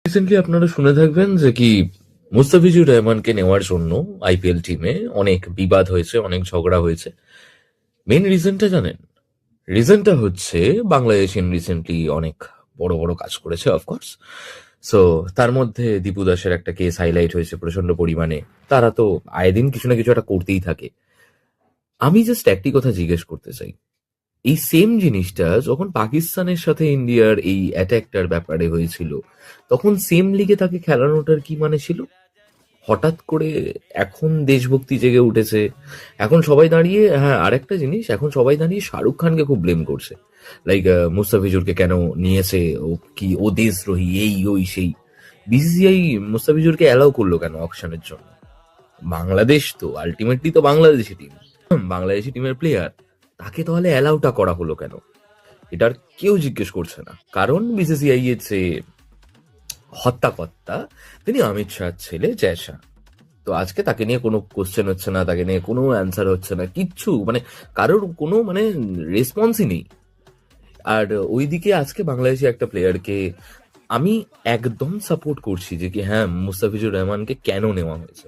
Recently আপনারা শুনে থাকবেন যে কি মুস্তাফিজুর রহমানকে নেওয়ার জন্য আইপিএল টিমে অনেক বিবাদ হয়েছে, অনেক ঝগড়া হয়েছে। মেইন রিজনটা জানেন? রিজনটা হচ্ছে বাংলাদেশিয়ান রিসেন্টলি অনেক বড় বড় কাজ করেছে, অফকোর্স। সো তার মধ্যে দীপু দাসের একটা কেস হাইলাইট হয়েছে প্রচন্ড পরিমাণে। তারা তো আয়ে দিন কিছু না কিছু একটা করতেই থাকে। আমি জাস্ট একটি কথা জিজ্ঞেস করতে চাই, এই সেম জিনিসটা যখন পাকিস্তানের সাথে ইন্ডিয়ার এই অ্যাটাকটার ব্যাপারে হয়েছিল, তখন সেম লিগে তাকে খেলানোটার কি মানে ছিল? হঠাৎ করে এখন দেশভক্তি জেগে উঠেছে। এখন সবাই দাঁড়িয়ে, হ্যাঁ, আরেকটা জিনিস, এখন সবাই দাঁড়িয়ে শাহরুখ খানকে খুব ব্লেম করছে। লাইক মুস্তাফিজুরকে কেন নিয়েছে, ও কি ও দেশদ্রোহী, এই ওই সেই। বিসিসিআই মুস্তাফিজুরকে অ্যালাউ করলো কেন অকশনের জন্য? বাংলাদেশ তো আলটিমেটলি তো বাংলাদেশি টিম, বাংলাদেশি টিমের প্লেয়ার, তাকে তাহলে অ্যালাউটা করা হলো কেন? এটার কেউ জিজ্ঞেস করছে না, কারণ বিসিসিআই এর যে হত্যাকর্তা, তিনি অমিত শাহর ছেলে জয় শাহ। তো আজকে তাকে নিয়ে কোনো কোশ্চেন হচ্ছে না, তাকে নিয়ে কোনো অ্যান্সার হচ্ছে না, কিচ্ছু, মানে কারোর কোনো মানে রেসপন্সই নেই। আর ওইদিকে আজকে বাংলাদেশি একটা প্লেয়ারকে আমি একদম সাপোর্ট করছি যে কি হ্যাঁ, মুস্তাফিজুর রহমানকে কেন নেওয়া হয়েছে।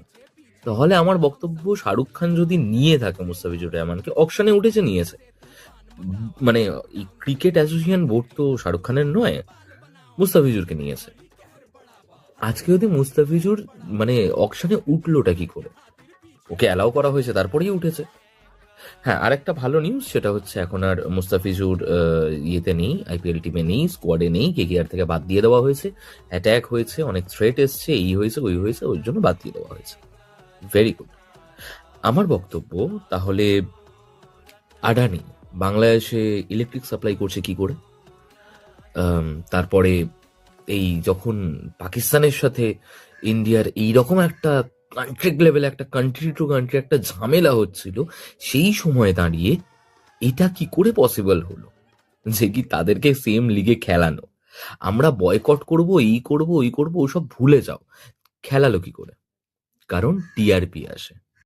তাহলে আমার বক্তব্য, শাহরুখ খান যদি নিয়ে থাকে মুস্তাফিজুর রহমানকে, অকশনে উঠেছে, নিয়েছে, মানে এই ক্রিকেট অ্যাসোসিয়েশন বোর্ড তো শাহরুখ খানের নয়, মুস্তাফিজুরকে নিয়েছে। আজকে যদি মুস্তাফিজুর মানে অকশনে উঠলোটা কি করে? ওকে অ্যালাউ করা হয়েছে, তারপরেই উঠেছে। হ্যাঁ, আরেকটা ভালো নিউজ, সেটা হচ্ছে এখন আর মুস্তাফিজুর ইয়েতে নেই, আইপিএল টিমে নেই, স্কোয়াডে নেই, কেকেআর থেকে বাদ দিয়ে দেওয়া হয়েছে। অ্যাট্যাক হয়েছে, অনেক থ্রেট এসছে, এই হয়েছে ওই হয়েছে, ওই জন্য বাদ দিয়ে দেওয়া হয়েছে। Very good. আমার বক্তব্য, তাহলে আডানি বাংলাদেশে ইলেকট্রিক সাপ্লাই করছে কি করে? তারপরে এই যখন পাকিস্তানের সাথে ইন্ডিয়ার এইরকম একটা কান্ট্রি লেভেলে, একটা কান্ট্রি টু কান্ট্রি একটা ঝামেলা হচ্ছিল, সেই সময় দাঁড়িয়ে এটা কি করে পসিবল হলো যে কি তাদেরকে সেম লিগে খেলানো? আমরা বয়কট করব, এই করব ওই করব, ওসব ভুলে যাও। খেলালো কি করে? কারণ টিআরপি আসে।